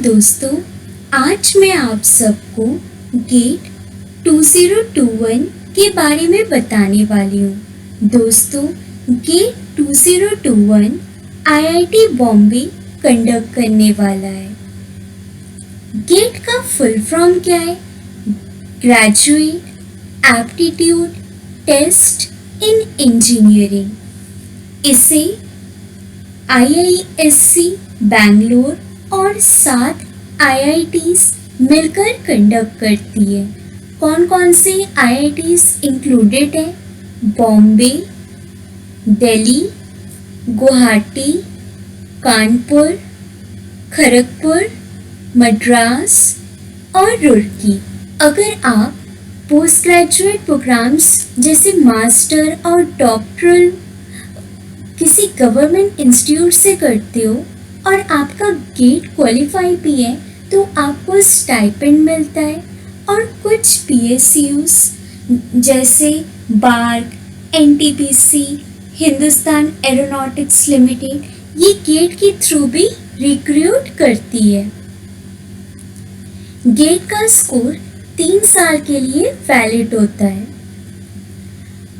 दोस्तों, आज मैं आप सबको गेट 2021 के बारे में बताने वाली हूँ। दोस्तों, गेट 2021 आईआईटी बॉम्बे कंडक्ट करने वाला है। गेट का फुल फॉर्म क्या है? Graduate aptitude test in engineering. इसे आईआईएससी बैंगलोर और 7 आईआईटीज मिलकर कंडक्ट करती है। कौन कौन से आईआईटीज इंक्लूडेड है? बॉम्बे, दिल्ली, गुवाहाटी, कानपुर, खड़गपुर, मद्रास और रुड़की। अगर आप पोस्ट ग्रेजुएट प्रोग्राम्स जैसे मास्टर और डॉक्टरल किसी गवर्नमेंट इंस्टीट्यूट से करते हो और आपका गेट क्वालिफाई भी है तो आपको स्टाइपेंड मिलता है। और कुछ पीएसयूज जैसे bark, NTPC, Hindustan aeronautics limited ये गेट के थ्रू भी रिक्रूट करती है। गेट का स्कोर 3 साल के लिए वैलिड होता है।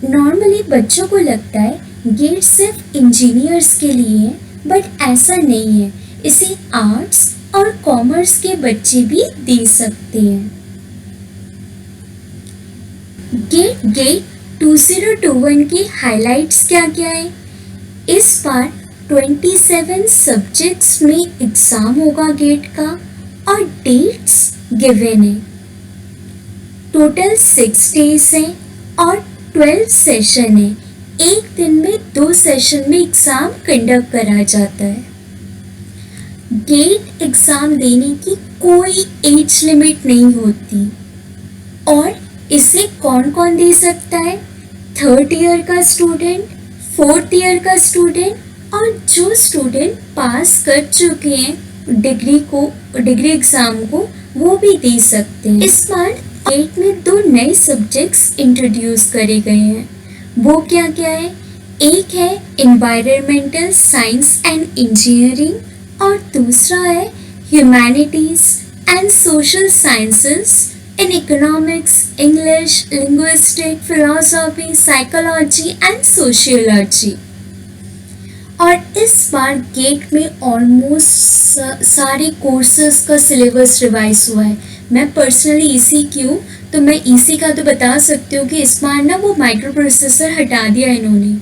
नॉर्मली बच्चों को लगता है गेट सिर्फ इंजीनियर्स के लिए है, बट ऐसा नहीं है। इसे आर्ट्स और कॉमर्स के बच्चे भी दे सकते हैं। गेट 2021 के हाइलाइट्स क्या क्या है? इस बार 27 सब्जेक्ट्स में एग्जाम होगा गेट का और डेट्स गिवन है। टोटल 6 डेज है और 12 सेशन है। एक दिन में 2 सेशन में एग्जाम कंडक्ट करा जाता है। गेट एग्जाम देने की कोई एज लिमिट नहीं होती। और इसे कौन कौन दे सकता है? 3rd ईयर का स्टूडेंट, 4th ईयर का स्टूडेंट और जो स्टूडेंट पास कर चुके हैं डिग्री एग्जाम को वो भी दे सकते हैं। इस बार गेट में 2 नए सब्जेक्ट्स इंट्रोड्यूस करे गए हैं। वो क्या क्या है? एक है एनवायरमेंटल साइंस एंड इंजीनियरिंग और दूसरा है humanities and social sciences in economics, English, linguistic, philosophy, psychology and sociology. और इस बार गेट में ऑलमोस्ट सारे कोर्सेज का सिलेबस रिवाइज हुआ है। मैं पर्सनली ईसी की हूँ तो मैं ईसी का तो बता सकती हूँ कि इस बार ना वो माइक्रो प्रोसेसर हटा दिया इन्होंने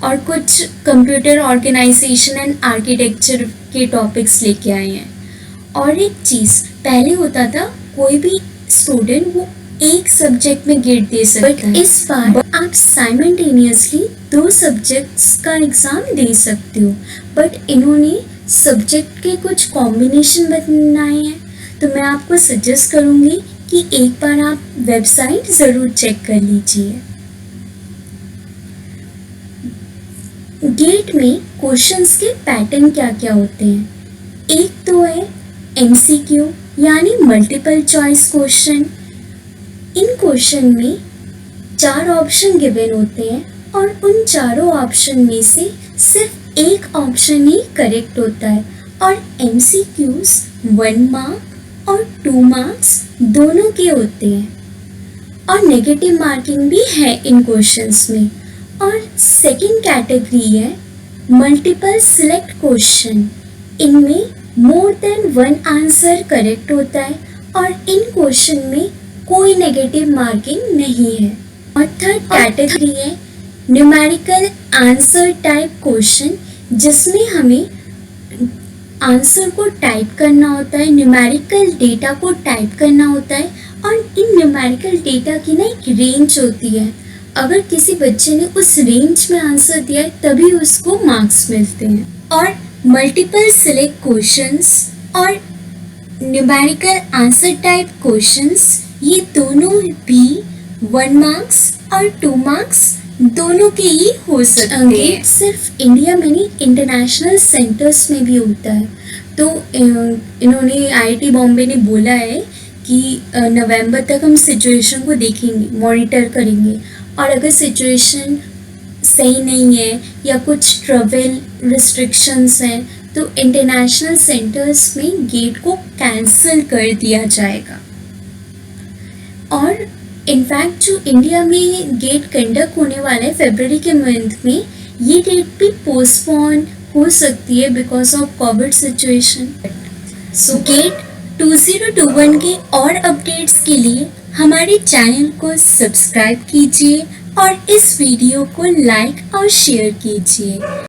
और कुछ कंप्यूटर ऑर्गेनाइजेशन एंड आर्किटेक्चर के टॉपिक्स लेके आए हैं। और एक चीज़, पहले होता था कोई भी स्टूडेंट वो एक सब्जेक्ट में गेट दे सकता है, इस बार आप साइमल्टेनियसली 2 सब्जेक्ट्स का एग्ज़ाम दे सकते हो। बट इन्होंने सब्जेक्ट के कुछ कॉम्बिनेशन बनाए हैं, तो मैं आपको सजेस्ट करूँगी कि एक बार आप वेबसाइट ज़रूर चेक कर लीजिए। गेट में क्वेश्चंस के पैटर्न क्या क्या होते हैं? एक तो है एमसीक्यू यानी मल्टीपल चॉइस क्वेश्चन। इन क्वेश्चन में 4 ऑप्शन गिवन होते हैं और उन चारों ऑप्शन में से सिर्फ एक ऑप्शन ही करेक्ट होता है। और एमसीक्यूज 1 मार्क और 2 मार्क्स दोनों के होते हैं और नेगेटिव मार्किंग भी है इन क्वेश्चंस में। और सेकंड कैटेगरी है मल्टीपल सिलेक्ट क्वेश्चन। इनमें मोर देन 1 आंसर करेक्ट होता है और इन क्वेश्चन में कोई नेगेटिव मार्किंग नहीं है। और थर्ड कैटेगरी है न्यूमेरिकल आंसर टाइप क्वेश्चन, जिसमें हमें आंसर को टाइप करना होता है, न्यूमेरिकल डेटा को टाइप करना होता है और इन न्यूमेरिकल डेटा की ना एक रेंज होती है। अगर किसी बच्चे ने उस रेंज में आंसर दिया है तभी उसको मार्क्स मिलते हैं। और मल्टीपल सिलेक्ट क्वेश्चंस और न्यूमेरिकल आंसर टाइप क्वेश्चंस ये दोनों भी 1 मार्क्स और 2 मार्क्स दोनों के ही हो सकते हैं। सिर्फ इंडिया में नहीं, इंटरनेशनल सेंटर्स में भी होता है। तो इन्होंने आईआईटी बॉम्बे ने बोला है कि नवंबर तक हम सिचुएशन को देखेंगे, मॉनिटर करेंगे और अगर सिचुएशन सही नहीं है या कुछ ट्रैवल रिस्ट्रिक्शंस हैं तो इंटरनेशनल सेंटर्स में गेट को कैंसिल कर दिया जाएगा। और इनफैक्ट जो इंडिया में गेट कंडक्ट होने वाला है फरवरी के मंथ में, ये डेट भी पोस्टपोन हो सकती है because of Covid situation. So gate 2021 के और अपडेट्स के लिए हमारे चैनल को सब्सक्राइब कीजिए और इस वीडियो को लाइक और शेयर कीजिए।